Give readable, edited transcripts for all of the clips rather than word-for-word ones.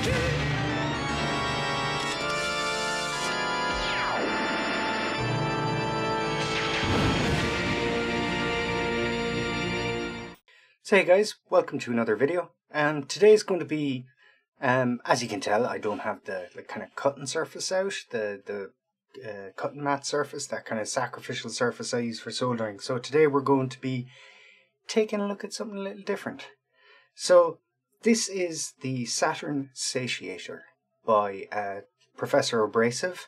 So hey guys, welcome to another video. Today's going to be, as you can tell, I don't have the kind of cutting surface out, the cutting mat surface, that kind of sacrificial surface I use for soldering. So today we're going to be taking a look at something a little different. So this is the Saturn Satiator by Professor Abrasive.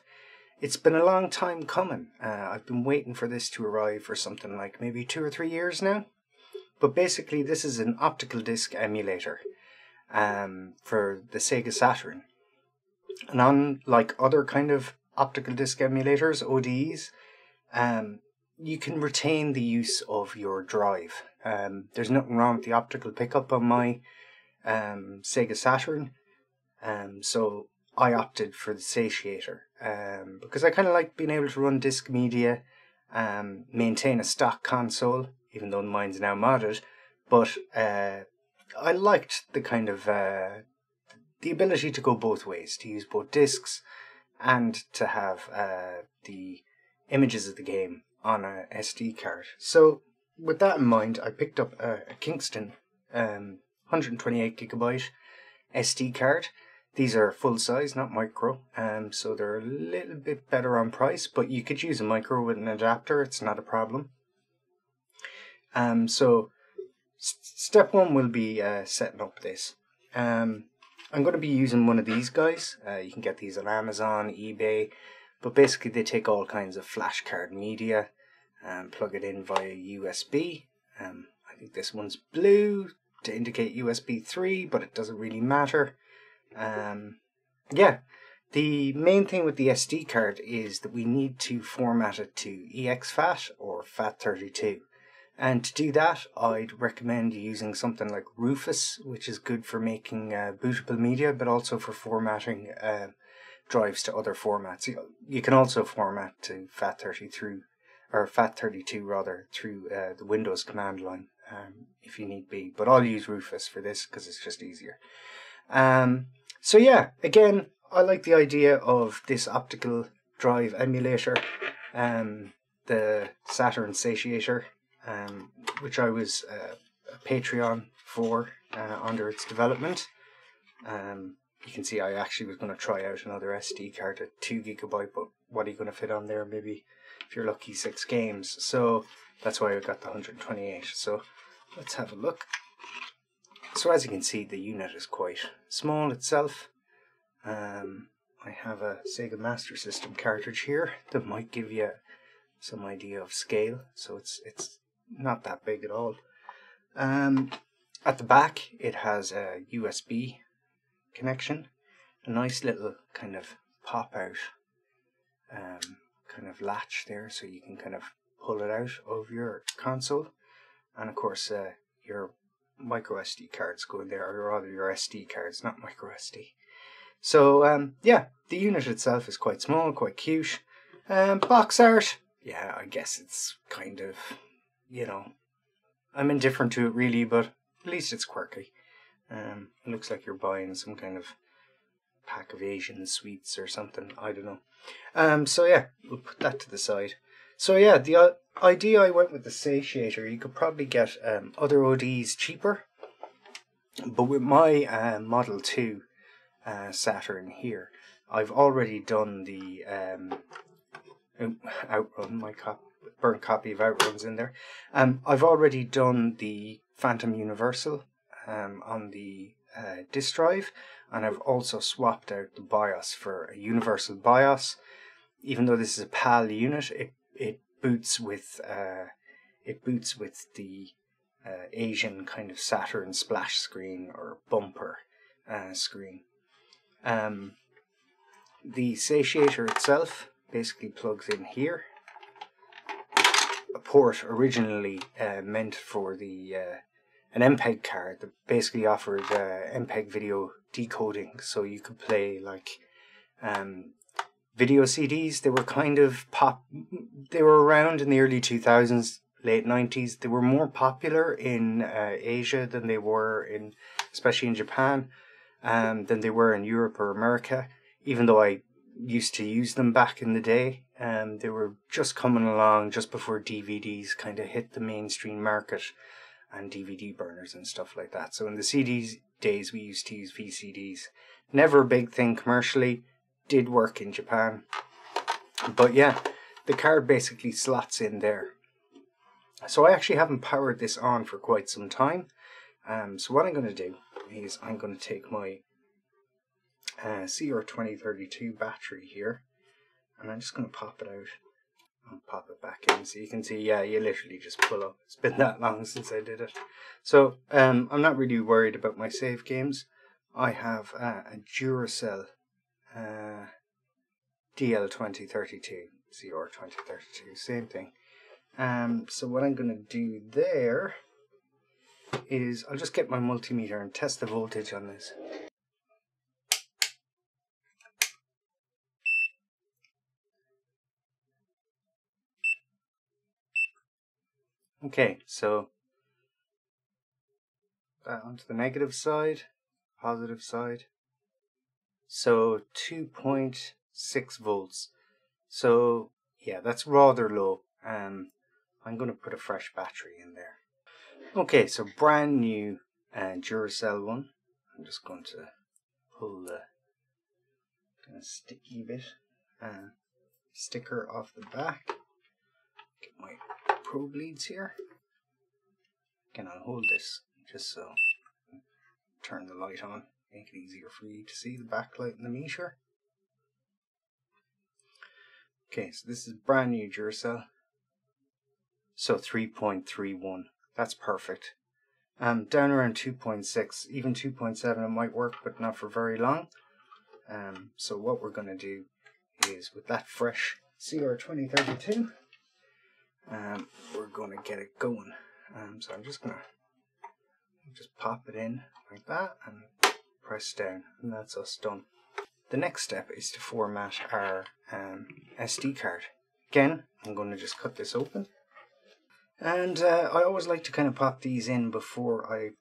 It's been a long time coming. I've been waiting for this to arrive for something like maybe 2 or 3 years now. But basically this is an optical disc emulator for the SEGA Saturn. And unlike other kind of optical disc emulators, ODEs, you can retain the use of your drive. There's nothing wrong with the optical pickup on my SEGA Saturn, so I opted for the Satiator because I kind of like being able to run disc media, maintain a stock console, even though mine's now modded, but I liked the kind of the ability to go both ways, to use both discs and to have the images of the game on a SD card. So with that in mind, I picked up a Kingston 128GB SD card. These are full size, not micro, so they're a little bit better on price, but you could use a micro with an adapter, it's not a problem. So step one will be setting up this. I'm going to be using one of these guys. You can get these on Amazon, eBay, but basically they take all kinds of flashcard media and plug it in via USB. I think this one's blue to indicate USB 3, but it doesn't really matter. Yeah, the main thing with the SD card is that we need to format it to exFAT or FAT32. And to do that, I'd recommend using something like Rufus, which is good for making bootable media, but also for formatting drives to other formats. You can also format to FAT32 rather through the Windows command line if you need be. But I'll use Rufus for this because it's just easier. So yeah, again, I like the idea of this optical drive emulator, the Saturn Satiator, which I was a Patreon for under its development. You can see I actually was going to try out another SD card at 2GB, but what are you going to fit on there? Maybe, if you're lucky, 6 games. So that's why I got the 128. So let's have a look. So as you can see, the unit is quite small itself. I have a Sega Master System cartridge here that might give you some idea of scale. So it's not that big at all. At the back it has a USB connection, a nice little kind of pop out kind of latch there, so you can kind of pull it out of your console, and of course your micro SD cards go in there, or rather your SD cards, not micro SD. So yeah, the unit itself is quite small, quite cute. Box art, yeah, I guess it's kind of, you know, I'm indifferent to it really, but at least it's quirky. It looks like you're buying some kind of pack of Asian sweets or something, I don't know. So yeah, we'll put that to the side. So yeah, the idea I went with the Satiator, you could probably get other ODs cheaper, but with my Model 2 Saturn here, I've already done the Outrun, my burnt copy of Outrun's in there. I've already done the Phantom Universal on the disk drive, and I've also swapped out the BIOS for a Universal BIOS. Even though this is a PAL unit, it boots with the Asian kind of Saturn splash screen or bumper screen. The Satiator itself basically plugs in here. A port originally meant for the an MPEG card that basically offered MPEG video decoding, so you could play like video CDs. They were kind of they were around in the early 2000s, late 90s. They were more popular in Asia than they were especially in Japan. than they were in Europe or America, even though I used to use them back in the day. They were just coming along just before DVDs kind of hit the mainstream market and DVD burners and stuff like that. So in the CDs days, we used to use VCDs. Never a big thing commercially, did work in Japan. But yeah, the card basically slots in there. So I actually haven't powered this on for quite some time. So what I'm going to do is I'm going to take my CR2032 battery here, and I'm just going to pop it out and pop it back in, so you can see, yeah, you literally just pull up. It's been that long since I did it. So I'm not really worried about my save games. I have a Duracell DL2032, CR2032, same thing. So what I'm going to do there is I'll just get my multimeter and test the voltage on this. Okay, so that onto the negative side, positive side. So 2.6 volts. So yeah, that's rather low. I'm going to put a fresh battery in there. Okay, so brand new Duracell one. I'm just going to pull the kind of sticky bit sticker off the back. Get my probe leads here. Again, I'll hold this just so turn the light on, make it easier for you to see the backlight in the meter. Okay, so this is brand new Duracell. So 3.31, that's perfect. Down around 2.6, even 2.7 it might work, but not for very long. So what we're going to do is, with that fresh CR2032, we're going to get it going. So I'm just going to just pop it in like that and press down, and that's us done. The next step is to format our SD card. Again, I'm going to just cut this open. And I always like to kind of pop these in before I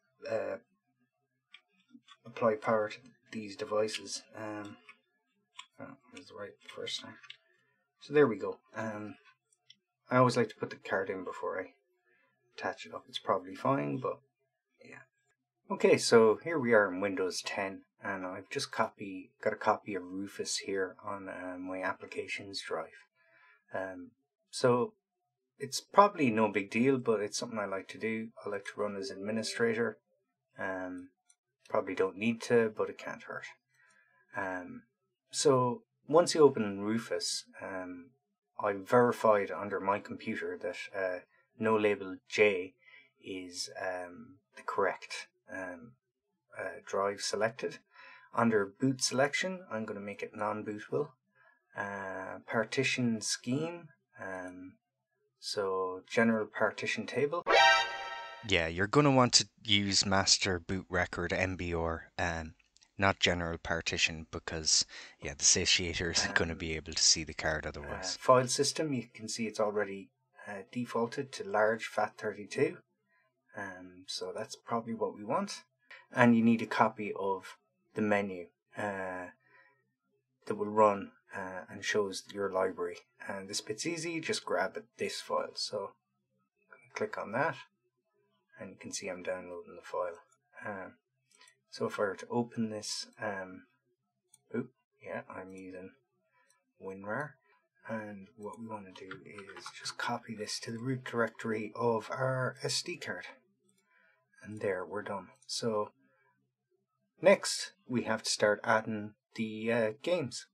apply power to these devices. That was right the first time. So there we go. I always like to put the card in before I attach it up. It's probably fine, but yeah. Okay, so here we are in Windows 10, and I've just got a copy of Rufus here on my applications drive. So it's probably no big deal, but it's something I like to do. I like to run as administrator. Probably don't need to, but it can't hurt. So once you open Rufus, I verified under my computer that no label J is the correct drive selected. Under boot selection, I'm going to make it non-bootable. Partition scheme, so general partition table. Yeah, you're going to want to use master boot record MBR, not general partition, because yeah, the Satiator isn't going to be able to see the card otherwise. File system, you can see it's already defaulted to large FAT32, so that's probably what we want. And you need a copy of the menu that will run and shows your library. And this bit's easy, just grab this file. So click on that, and you can see I'm downloading the file. So if I were to open this, I'm using WinRAR, and what we want to do is just copy this to the root directory of our SD card, and there, we're done. So next we have to start adding the games.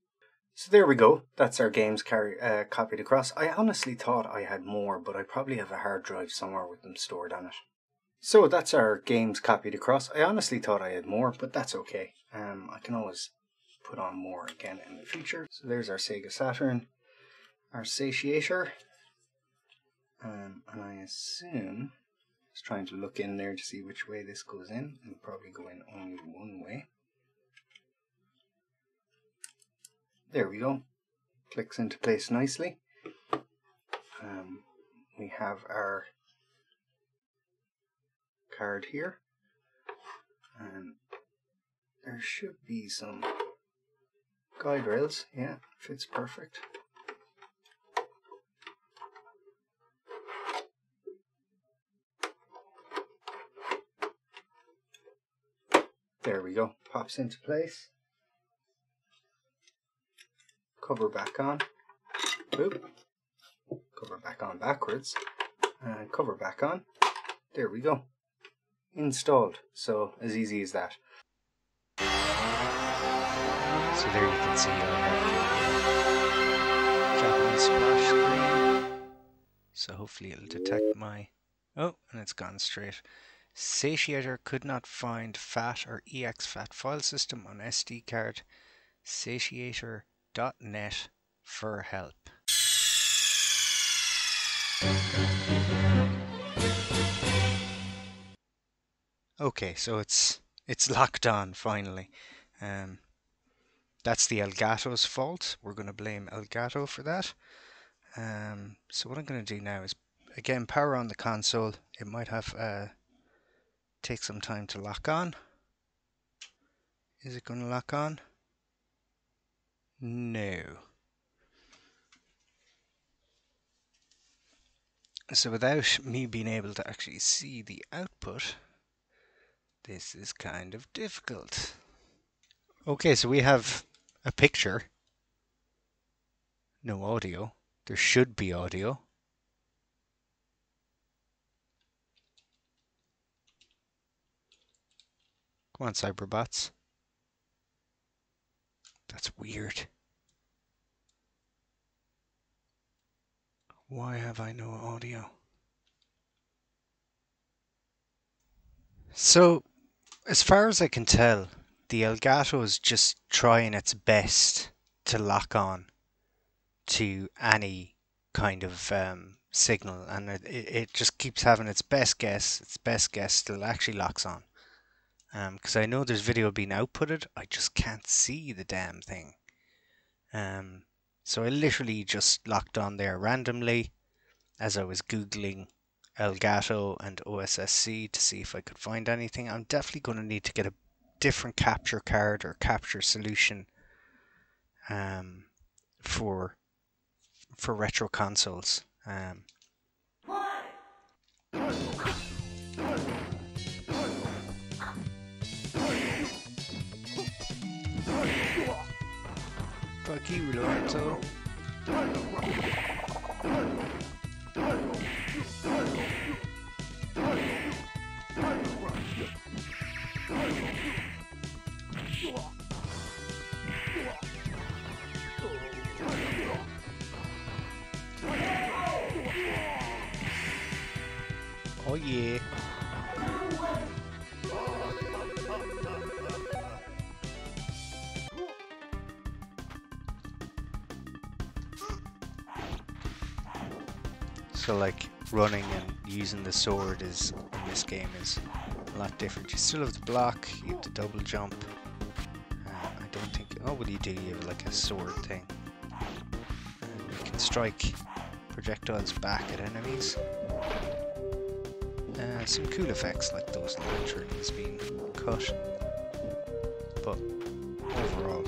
So there we go, that's our games copied across. I honestly thought I had more, but I probably have a hard drive somewhere with them stored on it. So that's our games copied across. I honestly thought I had more, but that's okay. I can always put on more again in the future. So there's our SEGA Saturn, our Satiator, and I assume, just trying to look in there to see which way this goes in. It'll probably go in only one way. There we go. Clicks into place nicely. We have our card here, and there should be some guide rails. Yeah, fits perfect. There we go, pops into place. Cover back on. Oop. Cover back on backwards. And cover back on. There we go. Installed. So as easy as that. So there you can see I have the Japanese splash screen. So hopefully it'll detect my... Oh, and it's gone straight. Satiator could not find FAT or exFAT file system on SD card. Satiator.net for help. Okay, so it's locked on finally. That's the Elgato's fault. We're going to blame Elgato for that. So what I'm going to do now is, again, power on the console. It might have take some time to lock on. Is it going to lock on? No. So without me being able to actually see the output, this is kind of difficult. Okay, so we have a picture. No audio. There should be audio. Come on, Cyberbots. That's weird. Why have I no audio? So, as far as I can tell, the Elgato is just trying its best to lock on to any kind of signal, and it just keeps having its best guess till it actually locks on. Because I know there's video being outputted, I just can't see the damn thing. So I literally just locked on there randomly as I was Googling Elgato and OSSC to see if I could find anything. I'm definitely going to need to get a different capture card or capture solution for retro consoles. Fuck you, Lorenzo. Oh yeah. So like running and using the sword is in this game is a lot different. You still have the block, you have the double jump. I don't think, oh what do? You have like a sword thing. And you can strike projectiles back at enemies. Some cool effects like those lanterns being cut. But overall,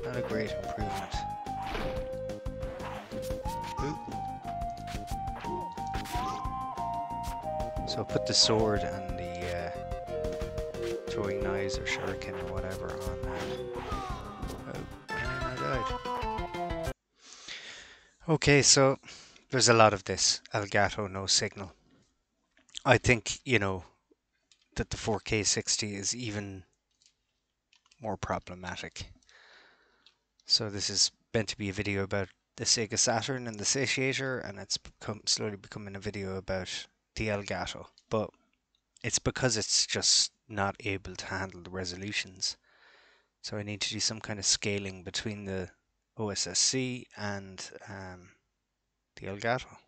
not a great improvement. So put the sword and the throwing knives or shuriken or whatever on that. Oh, and I died. Okay, so there's a lot of this Elgato no signal. I think, you know, that the 4K 60 is even more problematic. So this is meant to be a video about the SEGA Saturn and the Satiator, and it's slowly becoming a video about the Elgato, but it's because it's just not able to handle the resolutions. So I need to do some kind of scaling between the OSSC and the Elgato.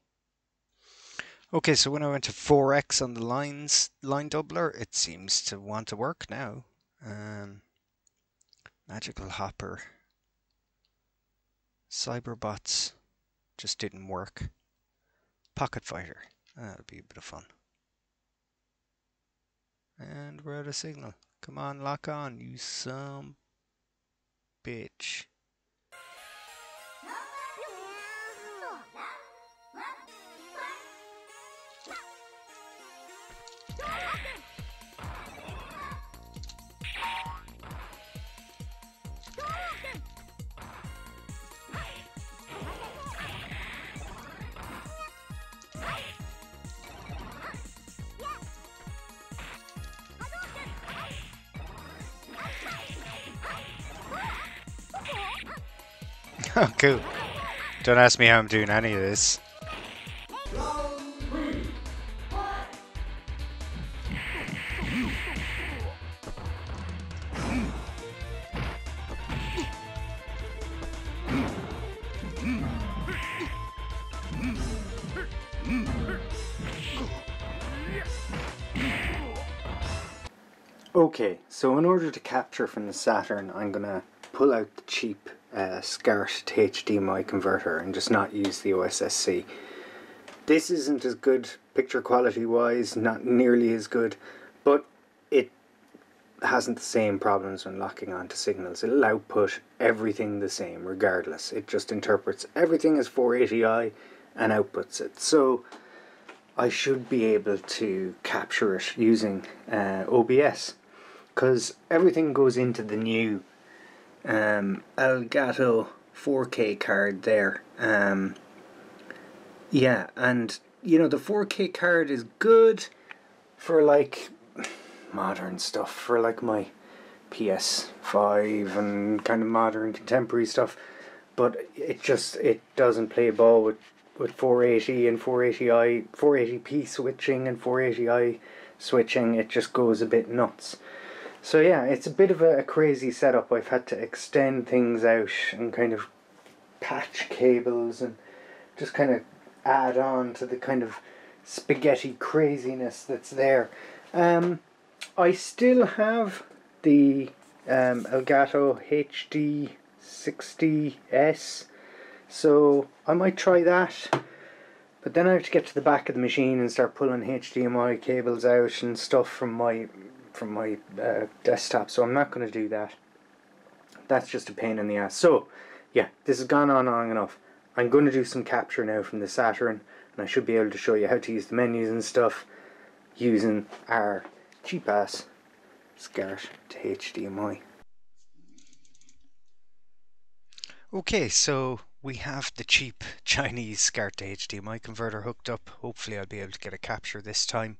Okay, so when I went to 4x on the line doubler, it seems to want to work now. Magical Hopper. Cyberbots just didn't work. Pocket Fighter. That'll be a bit of fun. And we're out of signal. Come on, lock on, you some bitch. Oh, cool. Don't ask me how I'm doing any of this. Okay, so in order to capture from the Saturn, I'm going to pull out the cheap SCART to HDMI converter and just not use the OSSC. This isn't as good picture quality wise, not nearly as good, but it hasn't the same problems when locking onto signals. It'll output everything the same regardless. It just interprets everything as 480i and outputs it. So I should be able to capture it using OBS, because everything goes into the new Elgato 4K card there. Yeah, and you know, the 4K card is good for like modern stuff, for like my PS5 and kind of modern contemporary stuff, but it doesn't play ball with 480 and 480i, 480p switching and 480i switching. It just goes a bit nuts. So yeah, it's a bit of a crazy setup. I've had to extend things out and kind of patch cables and just kind of add on to the kind of spaghetti craziness that's there. I still have the Elgato HD60S, so I might try that, but then I have to get to the back of the machine and start pulling HDMI cables out and stuff from my desktop, so I'm not going to do that. That's just a pain in the ass. So yeah, this has gone on long enough. I'm going to do some capture now from the Saturn, and I should be able to show you how to use the menus and stuff using our cheap ass SCART to HDMI. Okay, so we have the cheap Chinese SCART to HDMI converter hooked up. Hopefully I'll be able to get a capture this time.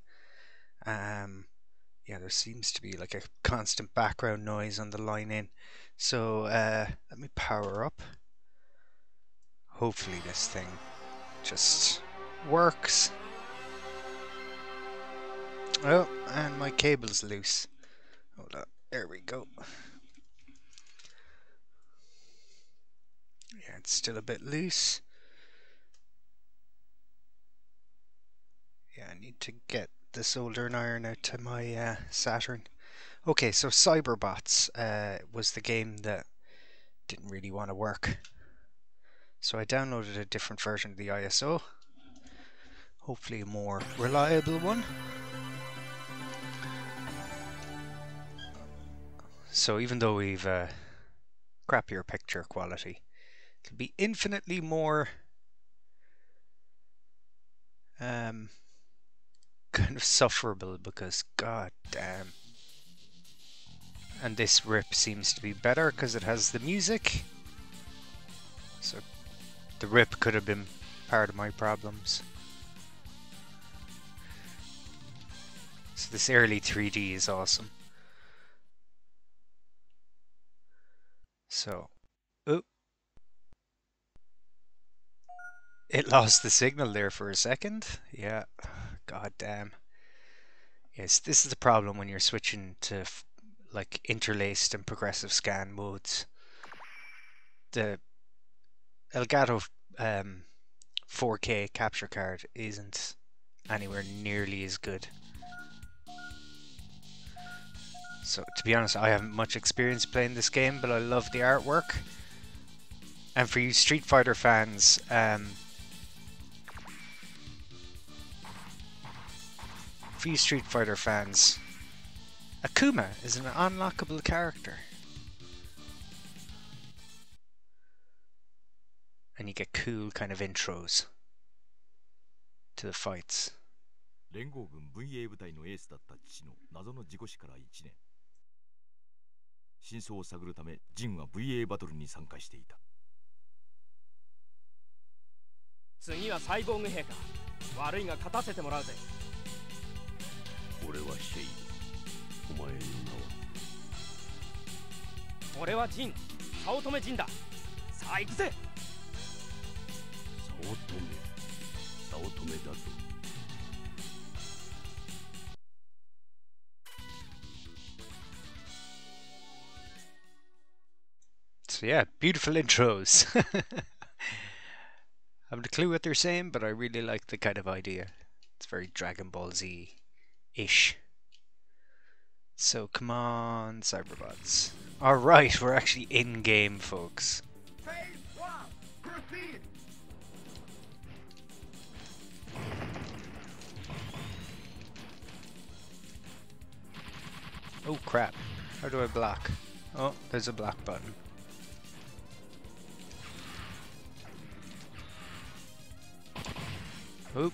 Yeah, there seems to be like a constant background noise on the line in. So let me power up. Hopefully this thing just works. Oh, and my cable's loose. Hold on, there we go. Yeah, it's still a bit loose. Yeah, I need to get the soldering iron out to my Saturn. Okay, so Cyberbots was the game that didn't really want to work. So I downloaded a different version of the ISO. Hopefully a more reliable one. So even though we've crappier picture quality, it'll be infinitely more kind of sufferable, because god damn. And this rip seems to be better because it has the music. So the rip could have been part of my problems. So this early 3D is awesome. So, oh, it lost the signal there for a second. Yeah, god damn. Yes, this is the problem when you're switching to like interlaced and progressive scan modes. The Elgato 4K capture card isn't anywhere nearly as good. So to be honest, I haven't much experience playing this game, but I love the artwork. And for you Street Fighter fans, Akuma is an unlockable character. And you get cool kind of intros to the fights. 連合軍 VA 部隊のエースだった父の謎の事故死から1年。真相を探るため、ジンは VA バトルに参加していた。次はサイボーグ兵か。悪いが勝たせてもらうぜ。俺はシェイド。お前の名は？俺はジン、早乙女ジンだ。さあ行くぜ。早乙女だぞ。So yeah, beautiful intros. I haven't a clue what they're saying, but I really like the kind of idea. It's very Dragon Ball Z-ish. So come on, Cyberbots. Alright, we're actually in-game, folks. Oh crap, how do I block? Oh, there's a block button. Oop.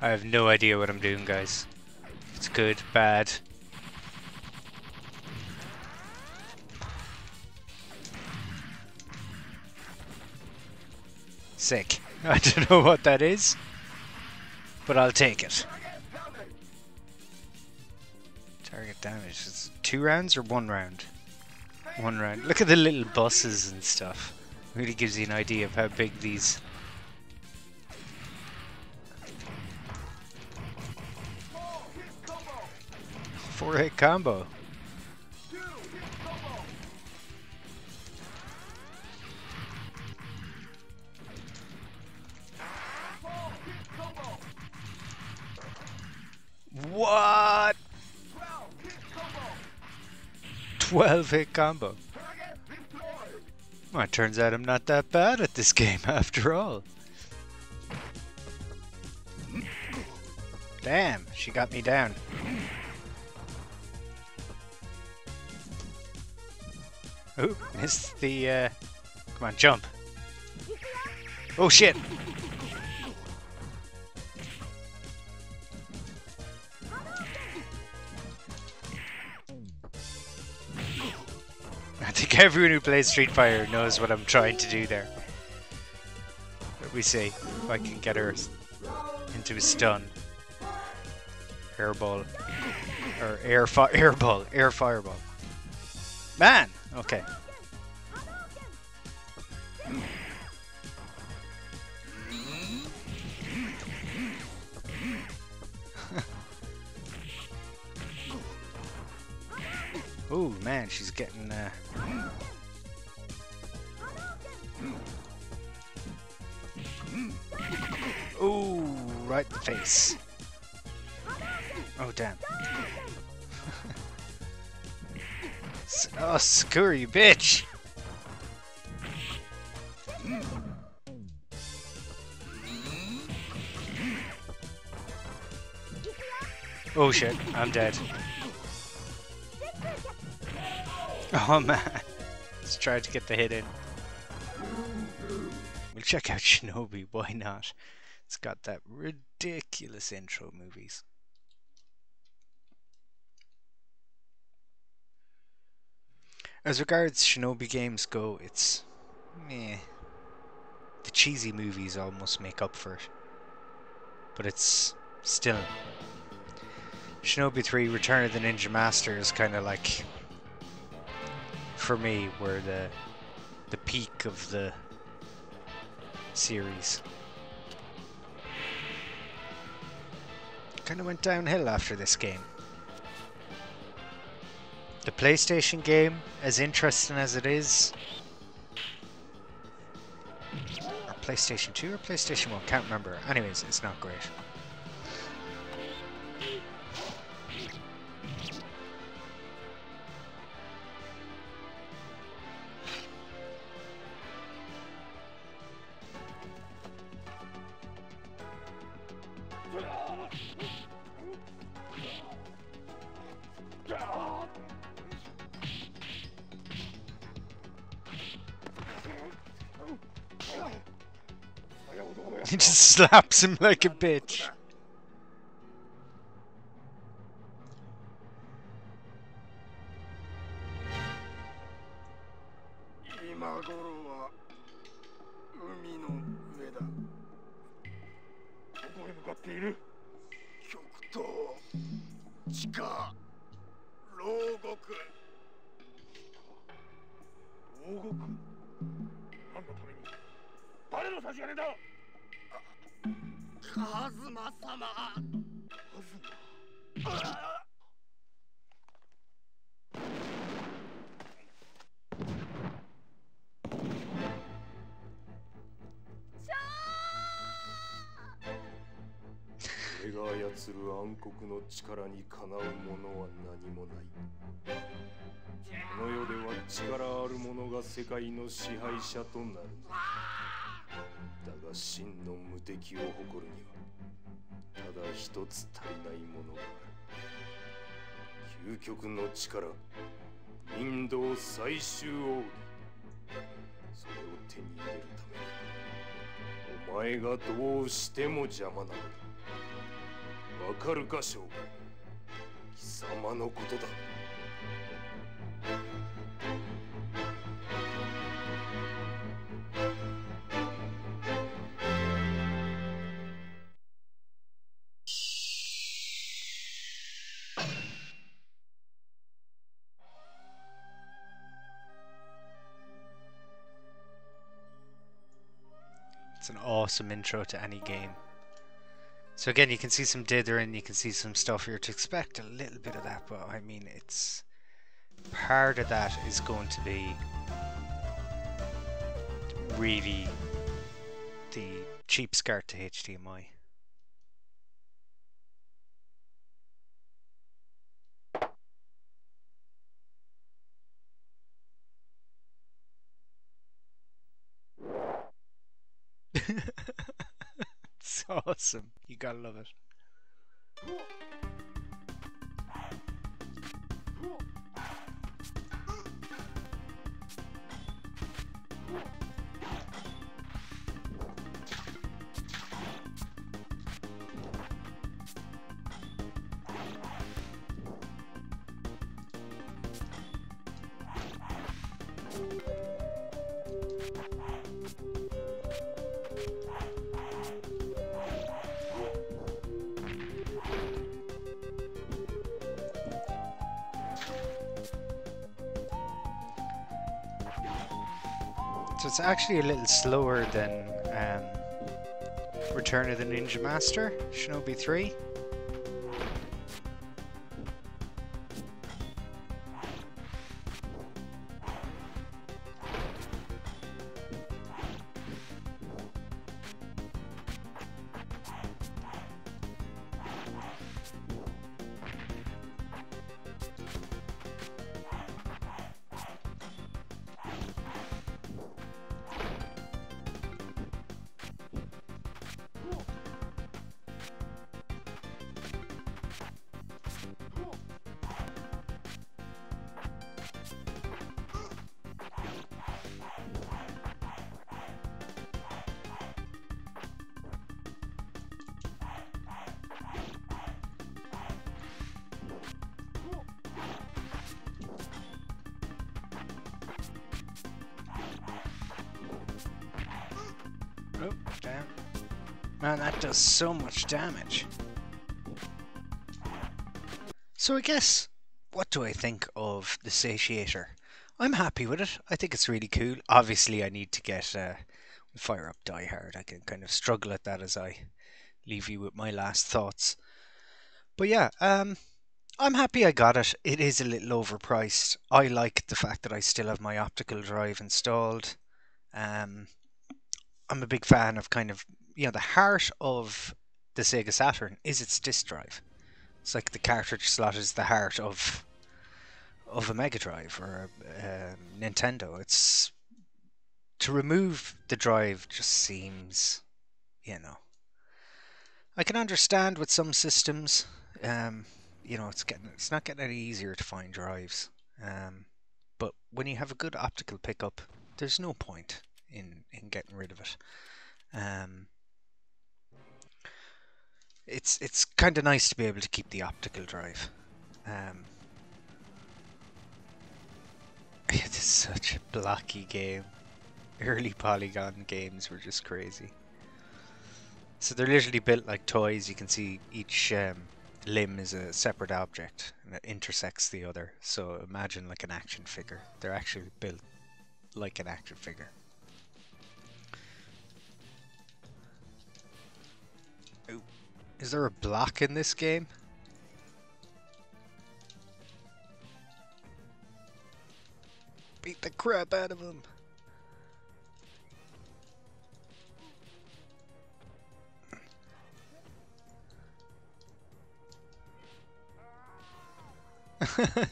I have no idea what I'm doing, guys. It's good, bad. Sick. I don't know what that is, but I'll take it. Target damage. Is it 2 rounds or 1 round? 1 round. Look at the little buses and stuff. Really gives you an idea of how big these... 4-hit combo. What? 12-hit combo. Well, it turns out I'm not that bad at this game after all. Damn, she got me down. Oh, missed the, come on, jump. Oh shit! I think everyone who plays Street Fighter knows what I'm trying to do there. Let me see if I can get her into a stun. Airball. Or air fireball. Man! Okay. Oh man, she's getting ooh, right in the face. Oh damn. Oh, screw you, bitch! Oh shit, I'm dead. Oh man, let's try to get the hit in. We'll check out Shinobi, why not? It's got that ridiculous intro movies. As regards Shinobi games go, it's meh. The cheesy movies almost make up for it. But it's still... Shinobi 3 Return of the Ninja Master is kind of like, for me, were the peak of the series. kind of went downhill after this game. The PlayStation game, as interesting as it is, or PlayStation 2 or PlayStation 1, can't remember. Anyways, it's not great. He just slaps him like a bitch. It's an awesome intro to any game. So again, you can see some dithering, you can see some stuff here to expect a little bit of that, but I mean, it's part of that is going to be really the cheap start to HDMI. It's awesome. You gotta love it. So it's actually a little slower than Return of the Ninja Master, Shinobi 3. Oh, damn. Man, that does so much damage. So I guess, what do I think of the Satiator? I'm happy with it. I think it's really cool. Obviously, I need to get fire up Die Hard. I can kind of struggle at that as I leave you with my last thoughts. But yeah, I'm happy I got it. It is a little overpriced. I like the fact that I still have my optical drive installed. Um, I'm a big fan of kind of, the heart of the Sega Saturn is its disk drive. It's like the cartridge slot is the heart of a Mega Drive or a Nintendo. It's to remove the drive just seems, I can understand with some systems, it's not getting any easier to find drives. But when you have a good optical pickup, there's no point in getting rid of it. It's kind of nice to be able to keep the optical drive. It's such a blocky game. Early polygon games were just crazy. So they're literally built like toys. You can see each limb is a separate object and it intersects the other. So imagine like an action figure. They're actually built like an action figure. Ooh. Is there a block in this game? Beat the crap out of him.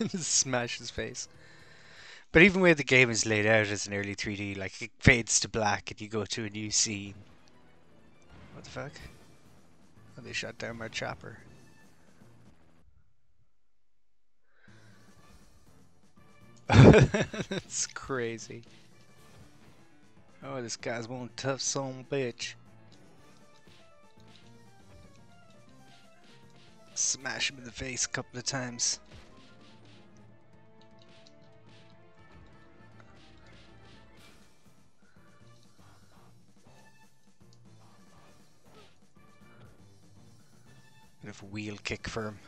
Just smash his face. But even where the game is laid out as an early 3D, like it fades to black and you go to a new scene. What the fuck? Oh, they shot down my chopper. That's crazy. Oh, this guy's one tough son bitch. Smash him in the face a couple of times. Bit of a wheel kick for him.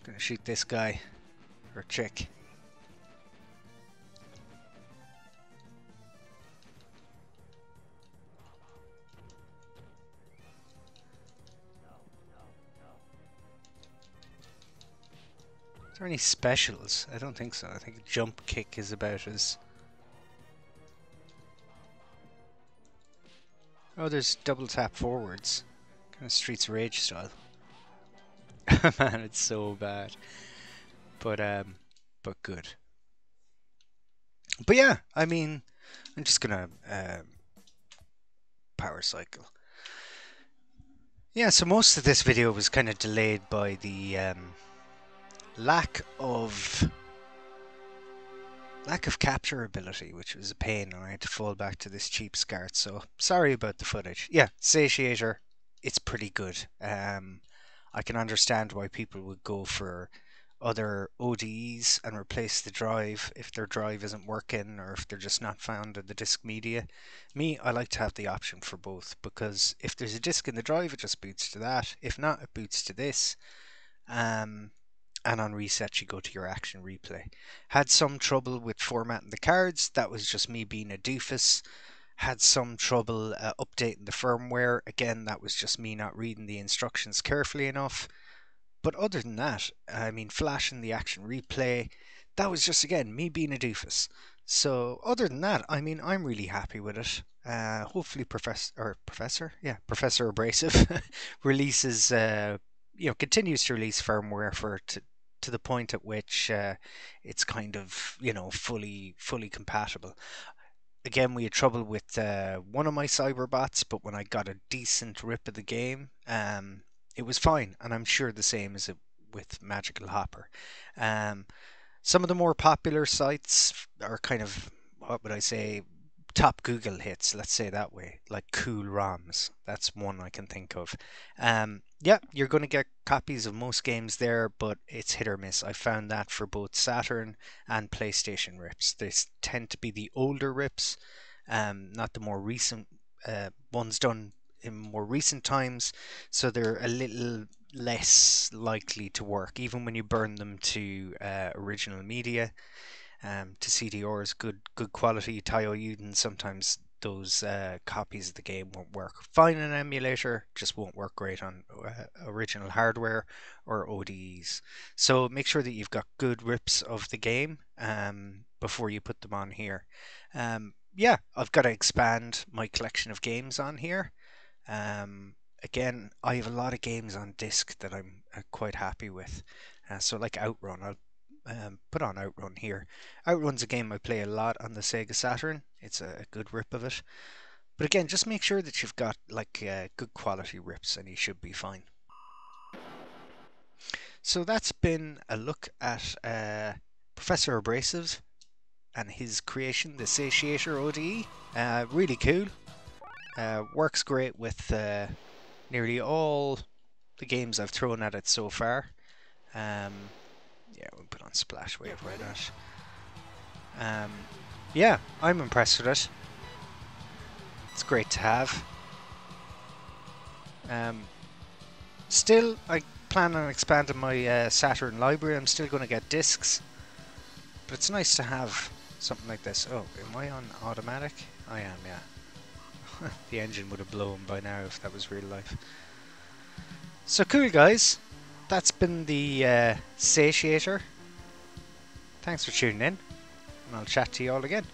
Gonna shoot this guy. Or chick. Is there any specials? I don't think so. I think jump kick is about as... Oh, there's double tap forwards. Kind of Streets of Rage style. Man, it's so bad. But good. But yeah, I mean, I'm just gonna power cycle. Yeah, so most of this video was kind of delayed by the lack of capture ability, which was a pain, and I had to fall back to this cheap SCART, so sorry about the footage. Yeah, Satiator, it's pretty good. I can understand why people would go for other ODEs and replace the drive if their drive isn't working or if they're just not found in the disk media. Me, I like to have the option for both, because if there's a disk in the drive, it just boots to that. If not, it boots to this. And on reset you go to your action replay. Had some trouble with formatting the cards. That was just me being a doofus. Had some trouble updating the firmware. Again, that was just me not reading the instructions carefully enough. But other than that, I mean, flashing the action replay, that was just, again, me being a doofus. So other than that, I mean, I'm really happy with it. Hopefully Professor Abrasive releases, continues to release firmware for to the point at which it's kind of, fully compatible. Again, we had trouble with one of my Cyberbots, but when I got a decent rip of the game, it was fine, and I'm sure the same is with Magical Hopper. Some of the more popular sites are kind of, what would I say, top Google hits, let's say that way, like Cool ROMs. That's one I can think of. Yeah, you're going to get copies of most games there, but it's hit or miss. I found that for both Saturn and PlayStation rips. They tend to be the older rips, not the more recent ones done in more recent times, so they're a little less likely to work, even when you burn them to original media. To CDRs, good quality Taio Uden sometimes those copies of the game won't work fine in emulator, just won't work great on original hardware or ODEs. So make sure that you've got good rips of the game before you put them on here. Yeah, I've got to expand my collection of games on here. Again, I have a lot of games on disc that I'm quite happy with. So like Outrun, I'll put on Outrun here. Outrun's a game I play a lot on the Sega Saturn. It's a good rip of it. But again, just make sure that you've got like good quality rips and you should be fine. So that's been a look at Professor Abrasive and his creation, the Satiator ODE. Really cool. Works great with nearly all the games I've thrown at it so far. Yeah, we'll put on Splash Wave, why not? Yeah, I'm impressed with it. It's great to have. Still, I plan on expanding my Saturn library. I'm still going to get discs. But it's nice to have something like this. Oh, am I on automatic? I am, yeah. The engine would have blown by now if that was real life. So cool, guys. That's been the Satiator. Thanks for tuning in, and I'll chat to you all again.